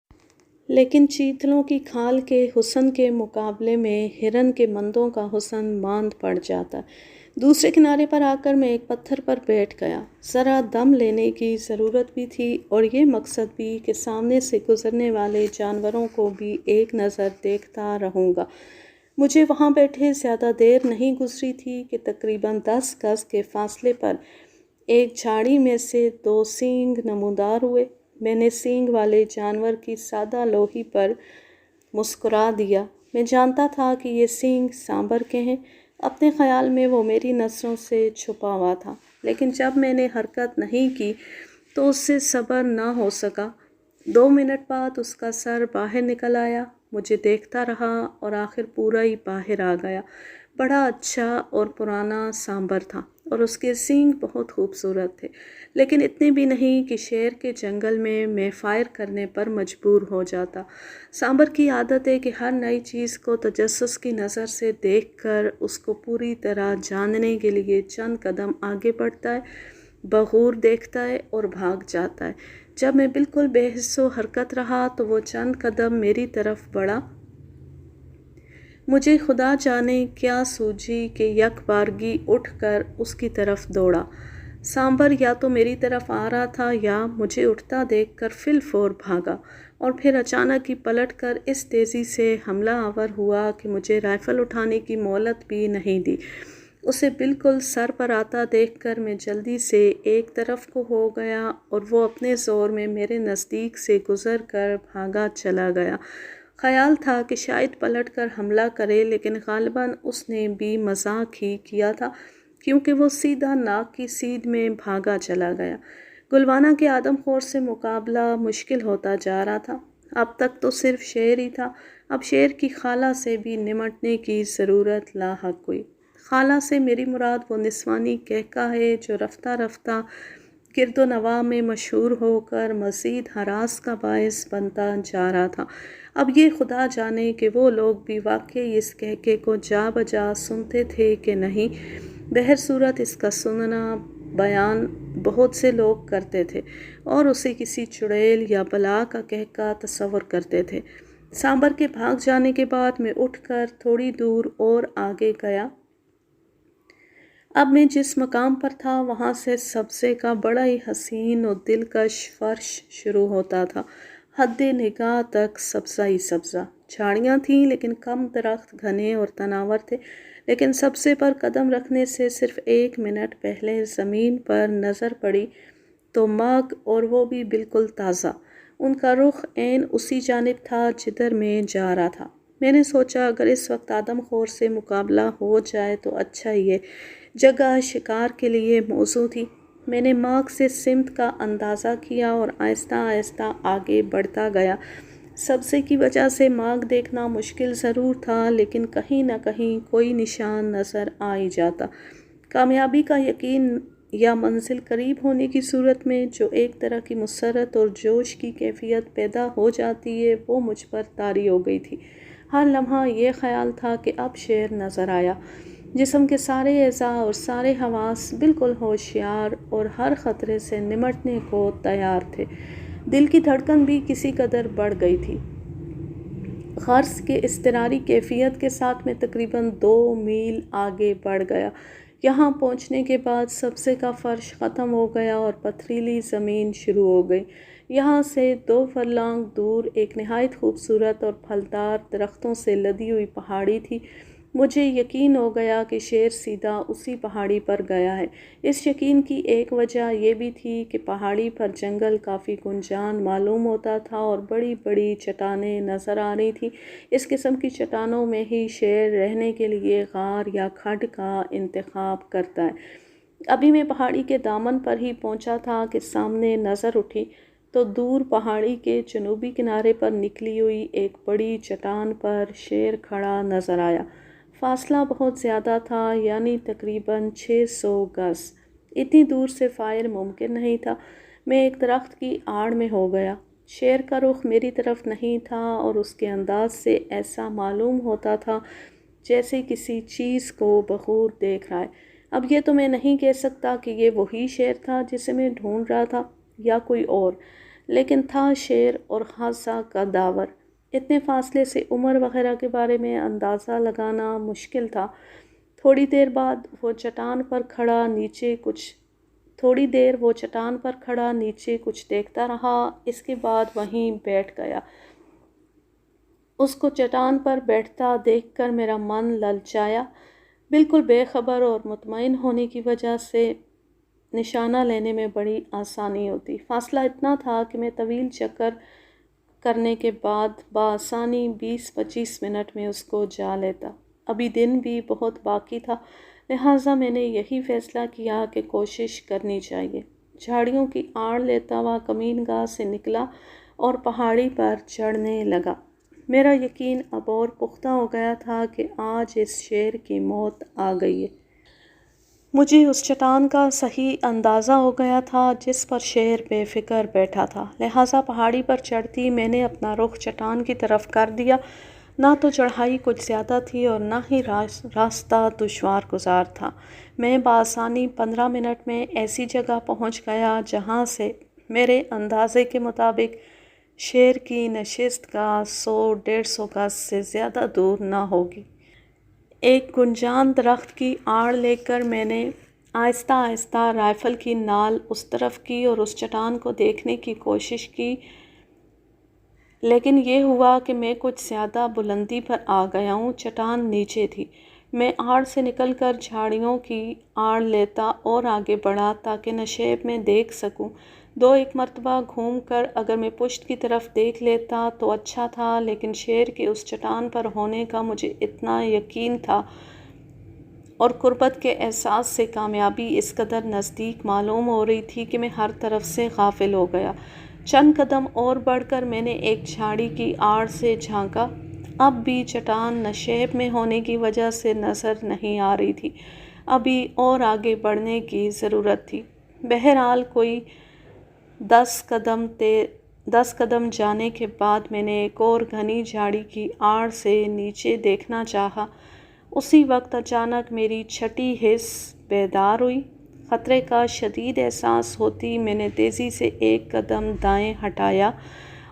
لیکن چیتلوں کی کھال کے حسن کے مقابلے میں ہرن کے مندوں کا حسن ماند پڑ جاتا ہے۔ دوسرے کنارے پر آ کر میں ایک پتھر پر بیٹھ گیا۔ ذرا دم لینے کی ضرورت بھی تھی اور یہ مقصد بھی کہ سامنے سے گزرنے والے جانوروں کو بھی ایک نظر دیکھتا رہوں گا۔ مجھے وہاں بیٹھے زیادہ دیر نہیں گزری تھی کہ تقریباً 10 گز کے فاصلے پر ایک جھاڑی میں سے 2 سینگ نمودار ہوئے۔ میں نے سینگ والے جانور کی سادہ لوحی پر مسکرا دیا۔ میں جانتا تھا کہ یہ سینگ سانبر کے ہیں۔ اپنے خیال میں وہ میری نظروں سے چھپا ہوا تھا، لیکن جب میں نے حرکت نہیں کی تو اس سے صبر نہ ہو سکا۔ 2 منٹ بعد اس کا سر باہر نکل آیا، مجھے دیکھتا رہا اور آخر پورا ہی باہر آ گیا۔ بڑا اچھا اور پرانا سانبر تھا اور اس کے سینگ بہت خوبصورت تھے، لیکن اتنے بھی نہیں کہ شیر کے جنگل میں فائر کرنے پر مجبور ہو جاتا۔ سانبر کی عادت ہے کہ ہر نئی چیز کو تجسس کی نظر سے دیکھ کر اس کو پوری طرح جاننے کے لیے چند قدم آگے بڑھتا ہے، بغور دیکھتا ہے اور بھاگ جاتا ہے۔ جب میں بالکل بے حس و حرکت رہا تو وہ چند قدم میری طرف بڑھا۔ مجھے خدا جانے کیا سوجی کہ یک بارگی اٹھ کر اس کی طرف دوڑا۔ سانبر یا تو میری طرف آ رہا تھا یا مجھے اٹھتا دیکھ کر فی الفور بھاگا، اور پھر اچانک ہی پلٹ کر اس تیزی سے حملہ آور ہوا کہ مجھے رائفل اٹھانے کی مہلت بھی نہیں دی۔ اسے بالکل سر پر آتا دیکھ کر میں جلدی سے ایک طرف کو ہو گیا اور وہ اپنے زور میں میرے نزدیک سے گزر کر بھاگا چلا گیا۔ خیال تھا کہ شاید پلٹ کر حملہ کرے، لیکن غالباً اس نے بھی مذاق ہی کیا تھا، کیونکہ وہ سیدھا ناک کی سیدھ میں بھاگا چلا گیا۔ گلوانہ کے آدم خور سے مقابلہ مشکل ہوتا جا رہا تھا۔ اب تک تو صرف شیر ہی تھا، اب شیر کی خالہ سے بھی نمٹنے کی ضرورت لاحق ہوئی۔ خالہ سے میری مراد وہ نسوانی قہقہ ہے جو رفتہ رفتہ گرد و نواح میں مشہور ہو کر مزید ہراس کا باعث بنتا جا رہا تھا۔ اب یہ خدا جانے کہ وہ لوگ بھی واقعی اس قہقہے کو جا بجا سنتے تھے کہ نہیں۔ بہرصورت اس کا سننا بیان بہت سے لوگ کرتے تھے اور اسے کسی چڑیل یا بلا کا قہقہ تصور کرتے تھے۔ سانبر کے بھاگ جانے کے بعد میں اٹھ کر تھوڑی دور اور آگے گیا۔ اب میں جس مقام پر تھا وہاں سے سبزے کا بڑا ہی حسین اور دلکش فرش شروع ہوتا تھا۔ حد نگاہ تک سبزہ ہی سبزہ، جھاڑیاں تھیں لیکن کم درخت گھنے اور تناور تھے، لیکن سبزے پر قدم رکھنے سے صرف 1 منٹ پہلے زمین پر نظر پڑی تو مگ، اور وہ بھی بالکل تازہ۔ ان کا رخ عین اسی جانب تھا جدھر میں جا رہا تھا۔ میں نے سوچا اگر اس وقت آدم خور سے مقابلہ ہو جائے تو اچھا ہی ہے، جگہ شکار کے لیے موزوں تھی۔ میں نے ماغ سے سمت کا اندازہ کیا اور آہستہ آہستہ آگے بڑھتا گیا۔ سبزے کی وجہ سے ماغ دیکھنا مشکل ضرور تھا، لیکن کہیں نہ کہیں کوئی نشان نظر آ ہی جاتا۔ کامیابی کا یقین یا منزل قریب ہونے کی صورت میں جو ایک طرح کی مسرت اور جوش کی کیفیت پیدا ہو جاتی ہے وہ مجھ پر طاری ہو گئی تھی۔ ہر لمحہ یہ خیال تھا کہ اب شیر نظر آیا۔ جسم کے سارے اعضاء اور سارے حواس بالکل ہوشیار اور ہر خطرے سے نمٹنے کو تیار تھے۔ دل کی دھڑکن بھی کسی قدر بڑھ گئی تھی۔ غرض کے اضطراری کیفیت کے ساتھ میں تقریباً 2 میل آگے بڑھ گیا۔ یہاں پہنچنے کے بعد سبزے کا فرش ختم ہو گیا اور پتھریلی زمین شروع ہو گئی۔ یہاں سے 2 فرلانگ دور ایک نہایت خوبصورت اور پھلدار درختوں سے لدی ہوئی پہاڑی تھی۔ مجھے یقین ہو گیا کہ شیر سیدھا اسی پہاڑی پر گیا ہے۔ اس یقین کی ایک وجہ یہ بھی تھی کہ پہاڑی پر جنگل کافی گنجان معلوم ہوتا تھا اور بڑی بڑی چٹانیں نظر آ رہی تھیں۔ اس قسم کی چٹانوں میں ہی شیر رہنے کے لیے غار یا کھڈ کا انتخاب کرتا ہے۔ ابھی میں پہاڑی کے دامن پر ہی پہنچا تھا کہ سامنے نظر اٹھی تو دور پہاڑی کے جنوبی کنارے پر نکلی ہوئی ایک بڑی چٹان پر شیر کھڑا نظر آیا۔ فاصلہ بہت زیادہ تھا، یعنی تقریباً 600 گز۔ اتنی دور سے فائر ممکن نہیں تھا۔ میں ایک درخت کی آڑ میں ہو گیا۔ شیر کا رخ میری طرف نہیں تھا اور اس کے انداز سے ایسا معلوم ہوتا تھا جیسے کسی چیز کو بغور دیکھ رہا ہے۔ اب یہ تو میں نہیں کہہ سکتا کہ یہ وہی شیر تھا جسے میں ڈھونڈ رہا تھا یا کوئی اور، لیکن تھا شیر اور خاصا قداور۔ اتنے فاصلے سے عمر وغیرہ کے بارے میں اندازہ لگانا مشکل تھا۔ تھوڑی دیر وہ چٹان پر کھڑا نیچے کچھ دیکھتا رہا، اس کے بعد وہیں بیٹھ گیا۔ اس کو چٹان پر بیٹھتا دیکھ کر میرا من للچایا۔ بالکل بے خبر اور مطمئن ہونے کی وجہ سے نشانہ لینے میں بڑی آسانی ہوتی۔ فاصلہ اتنا تھا کہ میں طویل چکر کرنے کے بعد بآسانی 20-25 منٹ میں اس کو جا لیتا۔ ابھی دن بھی بہت باقی تھا، لہٰذا میں نے یہی فیصلہ کیا کہ کوشش کرنی چاہیے۔ جھاڑیوں کی آڑ لیتا ہوا کمین گاہ سے نکلا اور پہاڑی پر چڑھنے لگا۔ میرا یقین اب اور پختہ ہو گیا تھا کہ آج اس شیر کی موت آ گئی ہے۔ مجھے اس چٹان کا صحیح اندازہ ہو گیا تھا جس پر شیر بے فکر بیٹھا تھا، لہٰذا پہاڑی پر چڑھتی میں نے اپنا رخ چٹان کی طرف کر دیا۔ نہ تو چڑھائی کچھ زیادہ تھی اور نہ ہی راستہ دشوار گزار تھا۔ میں بآسانی 15 منٹ میں ایسی جگہ پہنچ گیا جہاں سے میرے اندازے کے مطابق شیر کی نشست گاہ 100-150 گز سے زیادہ دور نہ ہوگی۔ ایک گنجان درخت کی آڑ لے کر میں نے آہستہ آہستہ رائفل کی نال اس طرف کی اور اس چٹان کو دیکھنے کی کوشش کی، لیکن یہ ہوا کہ میں کچھ زیادہ بلندی پر آ گیا ہوں۔ چٹان نیچے تھی۔ میں آڑ سے نکل کر جھاڑیوں کی آڑ لیتا اور آگے بڑھا تاکہ نشیب میں دیکھ سکوں۔ 2-1 مرتبہ گھوم کر اگر میں پشت کی طرف دیکھ لیتا تو اچھا تھا، لیکن شیر کے اس چٹان پر ہونے کا مجھے اتنا یقین تھا اور قربت کے احساس سے کامیابی اس قدر نزدیک معلوم ہو رہی تھی کہ میں ہر طرف سے غافل ہو گیا۔ چند قدم اور بڑھ کر میں نے ایک جھاڑی کی آڑ سے جھانکا۔ اب بھی چٹان نشیب میں ہونے کی وجہ سے نظر نہیں آ رہی تھی۔ ابھی اور آگے بڑھنے کی ضرورت تھی۔ بہرحال کوئی 10 قدم جانے کے بعد میں نے ایک اور گھنی جھاڑی کی آڑ سے نیچے دیکھنا چاہا۔ اسی وقت اچانک میری چھٹی حس بیدار ہوئی۔ خطرے کا شدید احساس ہوتی میں نے تیزی سے 1 قدم دائیں ہٹایا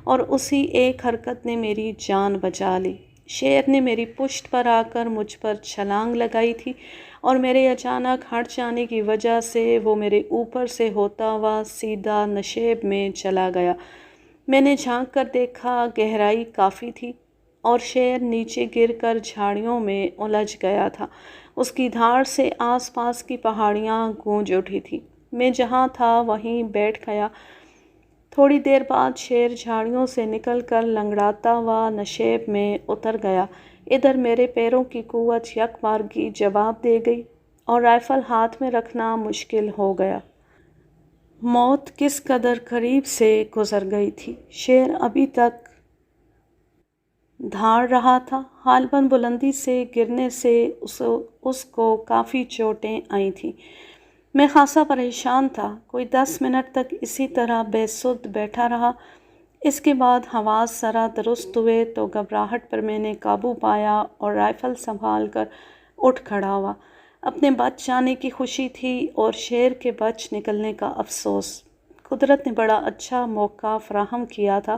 اور اسی ایک حرکت نے میری جان بچا لی۔ شیر نے میری پشت پر آ کر مجھ پر چھلانگ لگائی تھی اور میرے اچانک ہٹ جانے کی وجہ سے وہ میرے اوپر سے ہوتا ہوا سیدھا نشیب میں چلا گیا۔ میں نے جھانک کر دیکھا، گہرائی کافی تھی اور شیر نیچے گر کر جھاڑیوں میں الجھ گیا تھا۔ اس کی دھاڑ سے آس پاس کی پہاڑیاں گونج اٹھی تھیں۔ میں جہاں تھا وہیں بیٹھ گیا۔ تھوڑی دیر بعد شیر جھاڑیوں سے نکل کر لنگڑاتا ہوا نشیب میں اتر گیا۔ ادھر میرے پیروں کی قوت یکبارگی جواب دے گئی اور رائفل ہاتھ میں رکھنا مشکل ہو گیا۔ موت کس قدر قریب سے گزر گئی تھی۔ شیر ابھی تک دھاڑ رہا تھا۔ غالباً بلندی سے گرنے سے اس کو کافی چوٹیں آئی تھیں۔ میں خاصا پریشان تھا۔ کوئی 10 منٹ تک اسی طرح بے سدھ بیٹھا رہا۔ اس کے بعد حواس ذرا درست ہوئے تو گھبراہٹ پر میں نے قابو پایا اور رائفل سنبھال کر اٹھ کھڑا ہوا۔ اپنے بچ جانے کی خوشی تھی اور شیر کے بچ نکلنے کا افسوس۔ قدرت نے بڑا اچھا موقع فراہم کیا تھا۔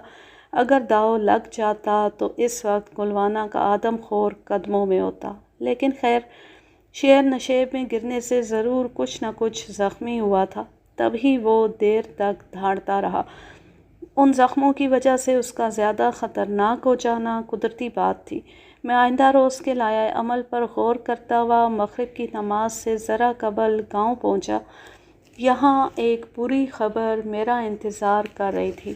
اگر داؤ لگ جاتا تو اس وقت گلوانہ کا آدم خور قدموں میں ہوتا، لیکن خیر، شیر نشیب میں گرنے سے ضرور کچھ نہ کچھ زخمی ہوا تھا، تب ہی وہ دیر تک دھاڑتا رہا۔ ان زخموں کی وجہ سے اس کا زیادہ خطرناک ہو جانا قدرتی بات تھی۔ میں آئندہ روز کے لائحہ عمل پر غور کرتا ہوا مغرب کی نماز سے ذرا قبل گاؤں پہنچا۔ یہاں ایک بری خبر میرا انتظار کر رہی تھی۔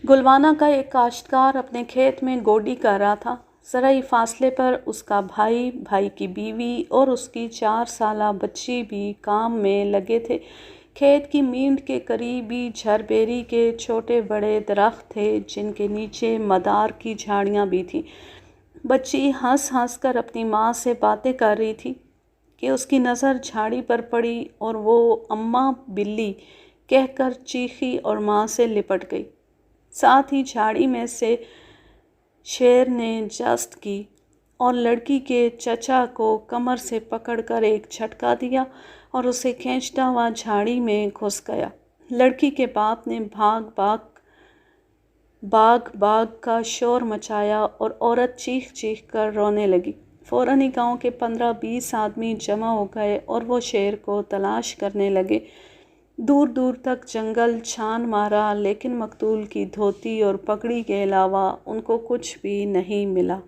گلوانہ کا ایک کاشتکار اپنے کھیت میں گوڈی کر رہا تھا۔ ذرا ہی فاصلے پر اس کا بھائی، بھائی کی بیوی اور اس کی 4 سالہ بچی بھی کام میں لگے تھے۔ کھیت کی مینڈ کے قریب ہی جھربیری کے چھوٹے بڑے درخت تھے جن کے نیچے مدار کی جھاڑیاں بھی تھیں۔ بچی ہنس ہنس کر اپنی ماں سے باتیں کر رہی تھی کہ اس کی نظر جھاڑی پر پڑی اور وہ اماں بلی کہہ کر چیخی اور ماں سے لپٹ گئی۔ ساتھ ہی جھاڑی میں سے شیر نے جست کی اور لڑکی کے چچا کو کمر سے پکڑ کر ایک جھٹکا دیا اور اسے کھینچتا ہوا جھاڑی میں گھس گیا۔ لڑکی کے باپ نے باغ کا شور مچایا اور عورت چیخ چیخ کر رونے لگی۔ فوراً ہی گاؤں کے 15-20 آدمی جمع ہو گئے اور وہ شیر کو تلاش کرنے لگے۔ دور دور تک جنگل چھان مارا لیکن مقتول کی دھوتی اور پگڑی کے علاوہ ان کو کچھ بھی نہیں ملا۔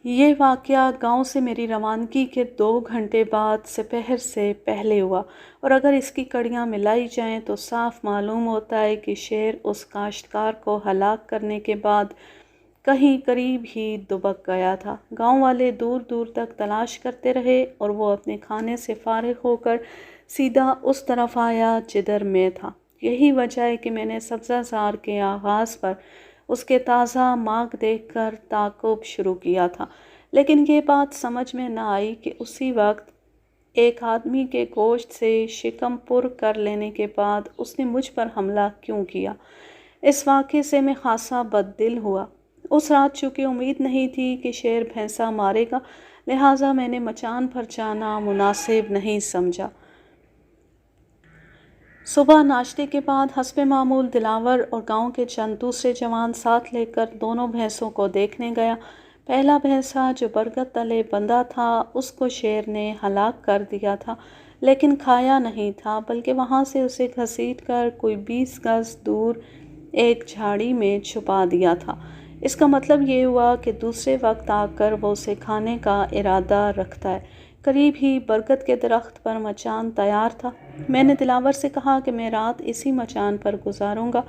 یہ واقعہ گاؤں سے میری روانگی کے 2 گھنٹے بعد سپہر سے پہلے ہوا، اور اگر اس کی کڑیاں ملائی جائیں تو صاف معلوم ہوتا ہے کہ شیر اس کاشتکار کو ہلاک کرنے کے بعد کہیں قریب ہی دبک گیا تھا۔ گاؤں والے دور دور تک تلاش کرتے رہے اور وہ اپنے کھانے سے فارغ ہو کر سیدھا اس طرف آیا جدھر میں تھا۔ یہی وجہ ہے کہ میں نے سبزہ زار کے آغاز پر اس کے تازہ ماغ دیکھ کر تعقب شروع کیا تھا، لیکن یہ بات سمجھ میں نہ آئی کہ اسی وقت ایک آدمی کے گوشت سے شکم پر کر لینے کے بعد اس نے مجھ پر حملہ کیوں کیا۔ اس واقعے سے میں خاصا بددل ہوا۔ اس رات چونکہ امید نہیں تھی کہ شیر بھینسا مارے گا، لہٰذا میں نے مچان پر جانا مناسب نہیں سمجھا۔ صبح ناشتے کے بعد حسب معمول دلاور اور گاؤں کے چند دوسرے جوان ساتھ لے کر دونوں بھینسوں کو دیکھنے گیا۔ پہلا بھینسا جو برگد تلے بندھا تھا اس کو شیر نے ہلاک کر دیا تھا، لیکن کھایا نہیں تھا بلکہ وہاں سے اسے گھسیٹ کر کوئی 20 گز دور ایک جھاڑی میں چھپا دیا تھا۔ اس کا مطلب یہ ہوا کہ دوسرے وقت آ کر وہ اسے کھانے کا ارادہ رکھتا ہے۔ قریب ہی برگد کے درخت پر مچان تیار تھا۔ میں نے دلاور سے کہا کہ میں رات اسی مچان پر گزاروں گا۔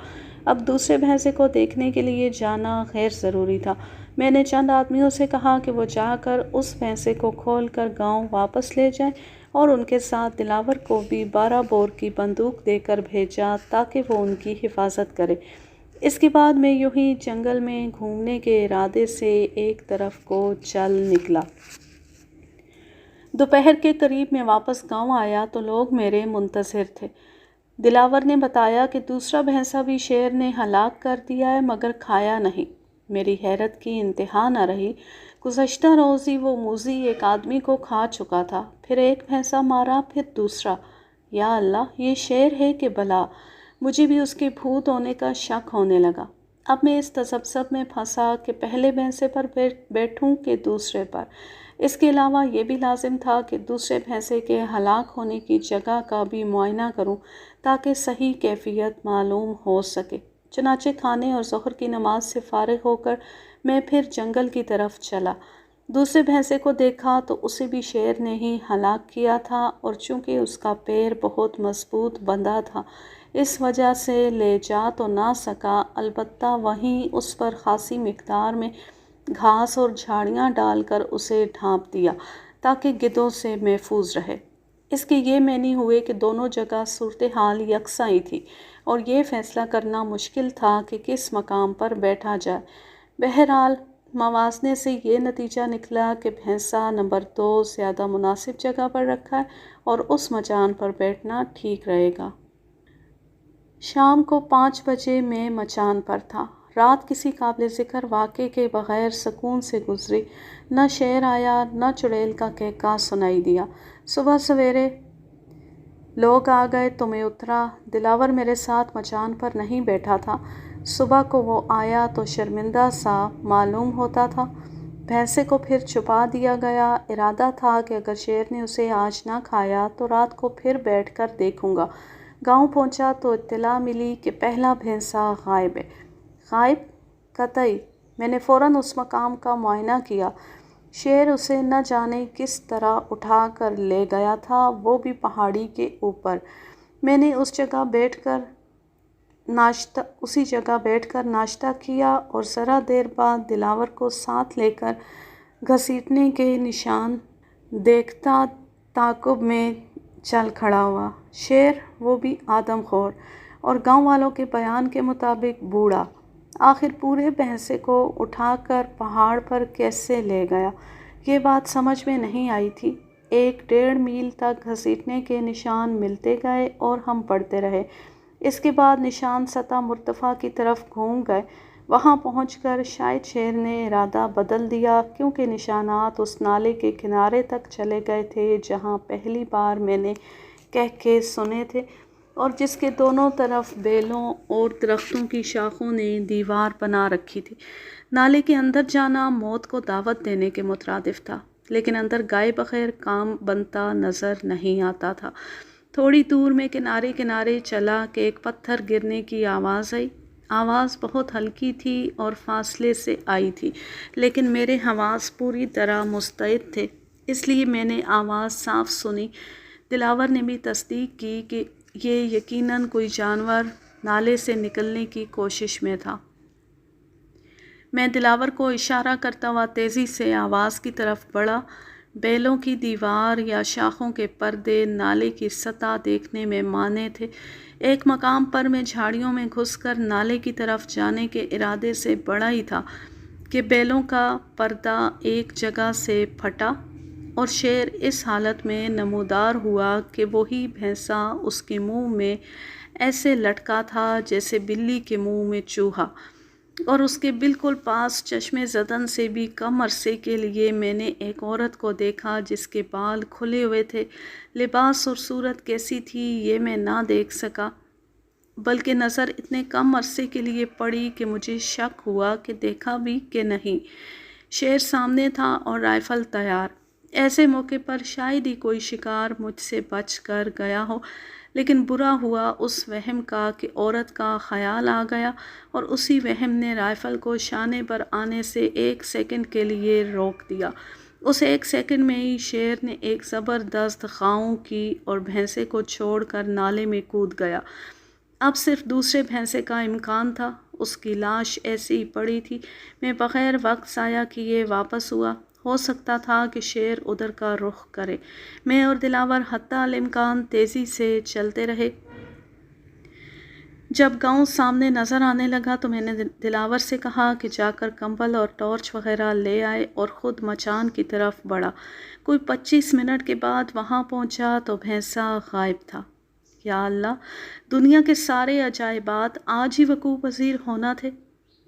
اب دوسرے بھینسے کو دیکھنے کے لیے جانا غیر ضروری تھا۔ میں نے چند آدمیوں سے کہا کہ وہ جا کر اس بھینسے کو کھول کر گاؤں واپس لے جائیں، اور ان کے ساتھ دلاور کو بھی 12 بور کی بندوق دے کر بھیجا تاکہ وہ ان کی حفاظت کرے۔ اس کے بعد میں یوں ہی جنگل میں گھومنے کے ارادے سے ایک طرف کو چل نکلا۔ دوپہر کے قریب میں واپس گاؤں آیا تو لوگ میرے منتظر تھے۔ دلاور نے بتایا کہ دوسرا بھینسا بھی شیر نے ہلاک کر دیا ہے مگر کھایا نہیں۔ میری حیرت کی انتہا نہ رہی۔ گزشتہ روز ہی وہ موذی ایک آدمی کو کھا چکا تھا، پھر ایک بھینسا مارا، پھر دوسرا۔ یا اللہ، یہ شیر ہے کہ بلا! مجھے بھی اس کے بھوت ہونے کا شک ہونے لگا۔ اب میں اس تذبذب میں پھنسا کہ پہلے بھینسے پر بیٹھوں کہ دوسرے پر۔ اس کے علاوہ یہ بھی لازم تھا کہ دوسرے بھینسے کے ہلاک ہونے کی جگہ کا بھی معائنہ کروں تاکہ صحیح کیفیت معلوم ہو سکے۔ چنانچہ کھانے اور ظہر کی نماز سے فارغ ہو کر میں پھر جنگل کی طرف چلا۔ دوسرے بھینسے کو دیکھا تو اسے بھی شیر نے ہی ہلاک کیا تھا، اور چونکہ اس کا پیر بہت مضبوط بندھا تھا اس وجہ سے لے جا تو نہ سکا، البتہ وہیں اس پر خاصی مقدار میں گھاس اور جھاڑیاں ڈال کر اسے ڈھانپ دیا تاکہ گدھوں سے محفوظ رہے۔ اس کے یہ معنی ہوئے کہ دونوں جگہ صورتحال یکساں ہی تھی اور یہ فیصلہ کرنا مشکل تھا کہ کس مقام پر بیٹھا جائے۔ بہرحال موازنے سے یہ نتیجہ نکلا کہ بھینسا نمبر 2 زیادہ مناسب جگہ پر رکھا ہے اور اس مچان پر بیٹھنا ٹھیک رہے گا۔ شام کو 5 بجے میں مچان پر تھا۔ رات کسی قابل ذکر واقعے کے بغیر سکون سے گزری۔ نہ شیر آیا، نہ چڑیل کا کہکہا سنائی دیا۔ صبح سویرے لوگ آ گئے تو میں اترا۔ دلاور میرے ساتھ مچان پر نہیں بیٹھا تھا۔ صبح کو وہ آیا تو شرمندہ سا معلوم ہوتا تھا۔ بھینسے کو پھر چھپا دیا گیا۔ ارادہ تھا کہ اگر شیر نے اسے آج نہ کھایا تو رات کو پھر بیٹھ کر دیکھوں گا۔ گاؤں پہنچا تو اطلاع ملی کہ پہلا بھینسا غائب ہے۔ غائب؟ قطعی۔ میں نے فوراً اس مقام کا معائنہ کیا۔ شیر اسے نہ جانے کس طرح اٹھا کر لے گیا تھا، وہ بھی پہاڑی کے اوپر۔ میں نے اسی جگہ بیٹھ کر ناشتہ کیا اور ذرا دیر بعد دلاور کو ساتھ لے کر گھسیٹنے کے نشان دیکھتا تعاقب میں چل کھڑا ہوا۔ شیر، وہ بھی آدم خور، اور گاؤں والوں کے بیان کے مطابق بوڑھا، آخر پورے بھینسے کو اٹھا کر پہاڑ پر کیسے لے گیا، یہ بات سمجھ میں نہیں آئی تھی۔ 1-1.5 میل تک گھسیٹنے کے نشان ملتے گئے اور ہم بڑھتے رہے۔ اس کے بعد نشان سطح مرتفع کی طرف گھوم گئے۔ وہاں پہنچ کر شاید شیر نے ارادہ بدل دیا، کیونکہ نشانات اس نالے کے کنارے تک چلے گئے تھے جہاں پہلی بار میں نے کہکہے سنے تھے اور جس کے دونوں طرف بیلوں اور درختوں کی شاخوں نے دیوار بنا رکھی تھی۔ نالے کے اندر جانا موت کو دعوت دینے کے مترادف تھا، لیکن اندر گائے بغیر کام بنتا نظر نہیں آتا تھا۔ تھوڑی دور میں کنارے کنارے چلا کہ ایک پتھر گرنے کی آواز آئی۔ آواز بہت ہلکی تھی اور فاصلے سے آئی تھی، لیکن میرے حواس پوری طرح مستعد تھے، اس لیے میں نے آواز صاف سنی۔ دلاور نے بھی تصدیق کی کہ یہ یقیناً کوئی جانور نالے سے نکلنے کی کوشش میں تھا۔ میں دلاور کو اشارہ کرتا ہوا تیزی سے آواز کی طرف بڑھا۔ بیلوں کی دیوار یا شاخوں کے پردے نالے کی سطح دیکھنے میں مانع تھے۔ ایک مقام پر میں جھاڑیوں میں گھس کر نالے کی طرف جانے کے ارادے سے بڑھا ہی تھا کہ بیلوں کا پردہ ایک جگہ سے پھٹا اور شیر اس حالت میں نمودار ہوا کہ وہی بھینسا اس کے منہ میں ایسے لٹکا تھا جیسے بلی کے منہ میں چوہا، اور اس کے بالکل پاس چشمِ زدن سے بھی کم عرصے کے لیے میں نے ایک عورت کو دیکھا جس کے بال کھلے ہوئے تھے۔ لباس اور صورت کیسی تھی یہ میں نہ دیکھ سکا، بلکہ نظر اتنے کم عرصے کے لیے پڑی کہ مجھے شک ہوا کہ دیکھا بھی کہ نہیں۔ شیر سامنے تھا اور رائفل تیار۔ ایسے موقع پر شاید ہی کوئی شکار مجھ سے بچ کر گیا ہو، لیکن برا ہوا اس وہم کا کہ عورت کا خیال آ گیا، اور اسی وہم نے رائفل کو شانے پر آنے سے 1 سیکنڈ کے لیے روک دیا۔ اس 1 سیکنڈ میں ہی شیر نے ایک زبردست غاؤں کی اور بھینسے کو چھوڑ کر نالے میں کود گیا۔ اب صرف دوسرے بھینسے کا امکان تھا۔ اس کی لاش ایسی ہی پڑی تھی۔ میں بغیر وقت ضائع کیے واپس ہوا۔ ہو سکتا تھا کہ شیر ادھر کا رخ کرے۔ میں اور دلاور حتی الامکان تیزی سے چلتے رہے۔ جب گاؤں سامنے نظر آنے لگا تو میں نے دلاور سے کہا کہ جا کر کمبل اور ٹارچ وغیرہ لے آئے، اور خود مچان کی طرف بڑھا۔ کوئی 25 منٹ کے بعد وہاں پہنچا تو بھینسا غائب تھا۔ یا اللہ! دنیا کے سارے عجائبات آج ہی وقوع پذیر ہونا تھے۔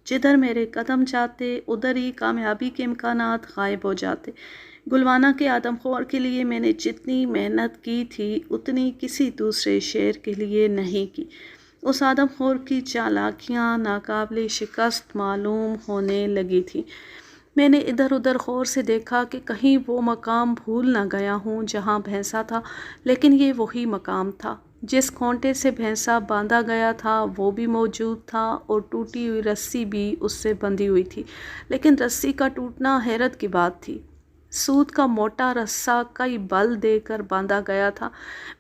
جدھر میرے قدم جاتے ادھر ہی کامیابی کے امکانات غائب ہو جاتے۔ گلوانہ کے آدم خور کے لیے میں نے جتنی محنت کی تھی اتنی کسی دوسرے شیر کے لیے نہیں کی۔ اس آدم خور کی چالاکیاں ناقابل شکست معلوم ہونے لگی تھیں۔ میں نے ادھر ادھر غور سے دیکھا کہ کہیں وہ مقام بھول نہ گیا ہوں جہاں بھینسا تھا، لیکن یہ وہی مقام تھا۔ جس کھونٹے سے بھینسا باندھا گیا تھا وہ بھی موجود تھا، اور ٹوٹی ہوئی رسی بھی اس سے بندھی ہوئی تھی، لیکن رسی کا ٹوٹنا حیرت کی بات تھی۔ سوت کا موٹا رسہ کئی بل دے کر باندھا گیا تھا۔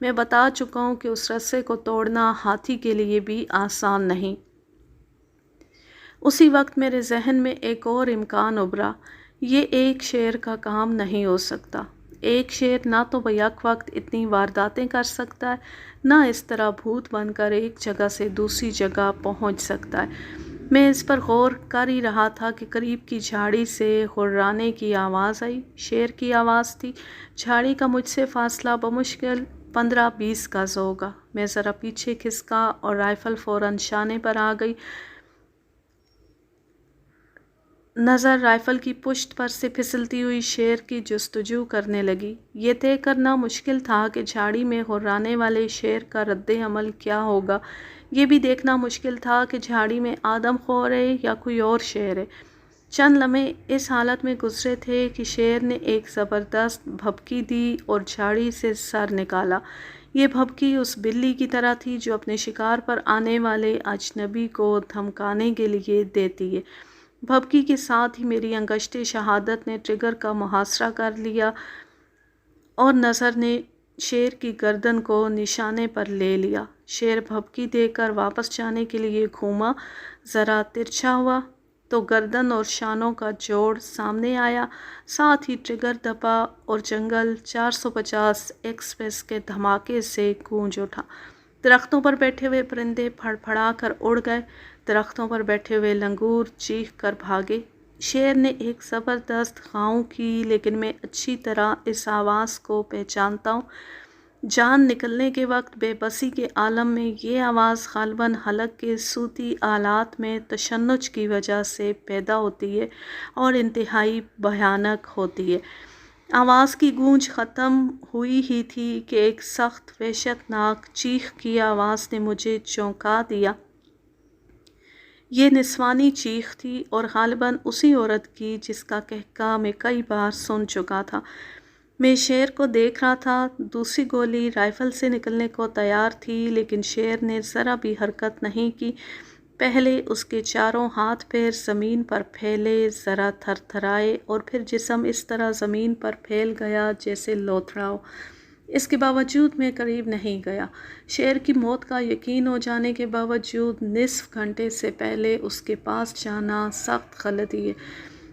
میں بتا چکا ہوں کہ اس رسے کو توڑنا ہاتھی کے لیے بھی آسان نہیں۔ اسی وقت میرے ذہن میں ایک اور امکان ابھرا۔ یہ ایک شیر کا کام نہیں ہو سکتا۔ ایک شیر نہ تو بیک وقت اتنی وارداتیں کر سکتا ہے، نہ اس طرح بھوت بن کر ایک جگہ سے دوسری جگہ پہنچ سکتا ہے۔ میں اس پر غور کر ہی رہا تھا کہ قریب کی جھاڑی سے غرانے کی آواز آئی۔ شیر کی آواز تھی۔ جھاڑی کا مجھ سے فاصلہ بمشکل 15-20 گز ہوگا۔ میں ذرا پیچھے کھسکا اور رائفل فوراً شانے پر آ گئی۔ نظر رائفل کی پشت پر سے پھسلتی ہوئی شیر کی جستجو کرنے لگی۔ یہ طے کرنا مشکل تھا کہ جھاڑی میں غرانے والے شیر کا رد عمل کیا ہوگا۔ یہ بھی دیکھنا مشکل تھا کہ جھاڑی میں آدم خور ہے یا کوئی اور شیر ہے۔ چند لمحے اس حالت میں گزرے تھے کہ شیر نے ایک زبردست بھبکی دی اور جھاڑی سے سر نکالا۔ یہ بھبکی اس بلی کی طرح تھی جو اپنے شکار پر آنے والے اجنبی کو دھمکانے کے لیے دیتی ہے۔ بھبکی کے ساتھ ہی میری انگشت شہادت نے ٹریگر کا محاصرہ کر لیا اور نظر نے شیر کی گردن کو نشانے پر لے لیا۔ شیر بھبکی دے کر واپس جانے کے لیے گھوما، ذرا ترچھا ہوا تو گردن اور شانوں کا جوڑ سامنے آیا، ساتھ ہی ٹریگر دبا اور جنگل 450 ایکسپریس کے دھماکے سے گونج اٹھا۔ درختوں پر بیٹھے ہوئے پرندے پھڑ پھڑا کر اڑ گئے، درختوں پر بیٹھے ہوئے لنگور چیخ کر بھاگے۔ شیر نے ایک زبردست غاؤں کی، لیکن میں اچھی طرح اس آواز کو پہچانتا ہوں۔ جان نکلنے کے وقت بے بسی کے عالم میں یہ آواز غالباً حلق کے صوتی آلات میں تشنج کی وجہ سے پیدا ہوتی ہے اور انتہائی بھیانک ہوتی ہے۔ آواز کی گونج ختم ہوئی ہی تھی کہ ایک سخت وحشت ناک چیخ کی آواز نے مجھے چونکا دیا۔ یہ نسوانی چیخ تھی اور غالباً اسی عورت کی جس کا قہقہہ میں کئی بار سن چکا تھا۔ میں شیر کو دیکھ رہا تھا، دوسری گولی رائفل سے نکلنے کو تیار تھی، لیکن شیر نے ذرا بھی حرکت نہیں کی۔ پہلے اس کے چاروں ہاتھ پیر زمین پر پھیلے، ذرا تھر تھرائے اور پھر جسم اس طرح زمین پر پھیل گیا جیسے لوتھڑا ہو۔ اس کے باوجود میں قریب نہیں گیا۔ شیر کی موت کا یقین ہو جانے کے باوجود نصف گھنٹے سے پہلے اس کے پاس جانا سخت غلطی ہے۔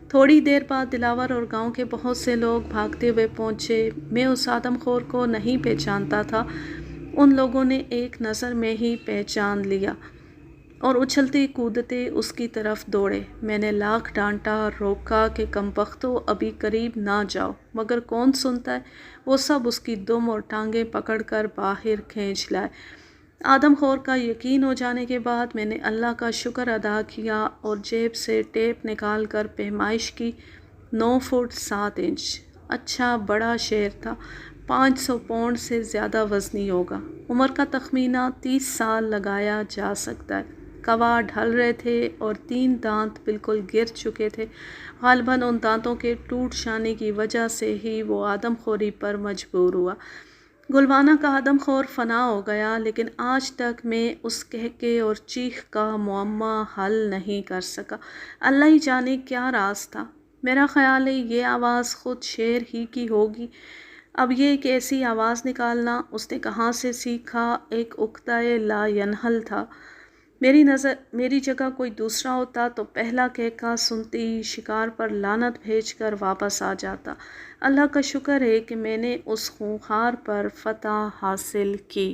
تھوڑی دیر بعد دلاور اور گاؤں کے بہت سے لوگ بھاگتے ہوئے پہنچے۔ میں اس آدم خور کو نہیں پہچانتا تھا، ان لوگوں نے ایک نظر میں ہی پہچان لیا اور اچھلتے کودتے اس کی طرف دوڑے۔ میں نے لاکھ ڈانٹا، روکا کہ کم بختو ابھی قریب نہ جاؤ، مگر کون سنتا ہے، وہ سب اس کی دم اور ٹانگیں پکڑ کر باہر کھینچ لائے۔ آدم خور کا یقین ہو جانے کے بعد میں نے اللہ کا شکر ادا کیا اور جیب سے ٹیپ نکال کر پیمائش کی۔ 9 فٹ 7 انچ۔ اچھا بڑا شیر تھا، 500 پاؤنڈ سے زیادہ وزنی ہوگا۔ عمر کا تخمینہ 30 سال لگایا جا سکتا ہے۔ کوا ڈھل رہے تھے اور 3 دانت بالکل گر چکے تھے۔ غالباً ان دانتوں کے ٹوٹ جانے کی وجہ سے ہی وہ آدم خوری پر مجبور ہوا۔ گلوانہ کا آدم خور فنا ہو گیا، لیکن آج تک میں اس قہقہے اور چیخ کا معمہ حل نہیں کر سکا۔ اللہ ہی جانے کیا راز تھا۔ میرا خیال ہے یہ آواز خود شیر ہی کی ہوگی۔ اب یہ ایک ایسی آواز نکالنا اس نے کہاں سے سیکھا، ایک عقدۂ لا ینحل تھا۔ میری جگہ کوئی دوسرا ہوتا تو پہلا قہقہہ سنتے ہی شکار پر لعنت بھیج کر واپس آ جاتا۔ اللہ کا شکر ہے کہ میں نے اس خونخوار پر فتح حاصل کی۔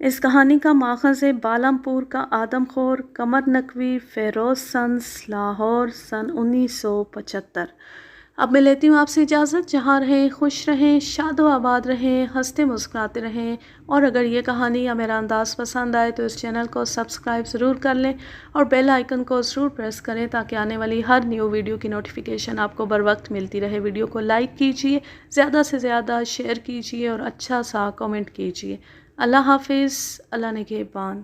اس کہانی کا ماخذ ہے بالم پور کا آدم خور، قمر نقوی، فیروز سنس، لاہور، سن 1975۔ اب میں لیتی ہوں آپ سے اجازت۔ جہاں رہیں خوش رہیں، شاد و آباد رہیں، ہنستے مسکراتے رہیں، اور اگر یہ کہانی یا میرا انداز پسند آئے تو اس چینل کو سبسکرائب ضرور کر لیں اور بیل آئیکن کو ضرور پریس کریں تاکہ آنے والی ہر نیو ویڈیو کی نوٹیفیکیشن آپ کو بر وقت ملتی رہے۔ ویڈیو کو لائک کیجئے، زیادہ سے زیادہ شیئر کیجئے اور اچھا سا کمنٹ کیجئے۔ اللہ حافظ، اللہ نگہبان۔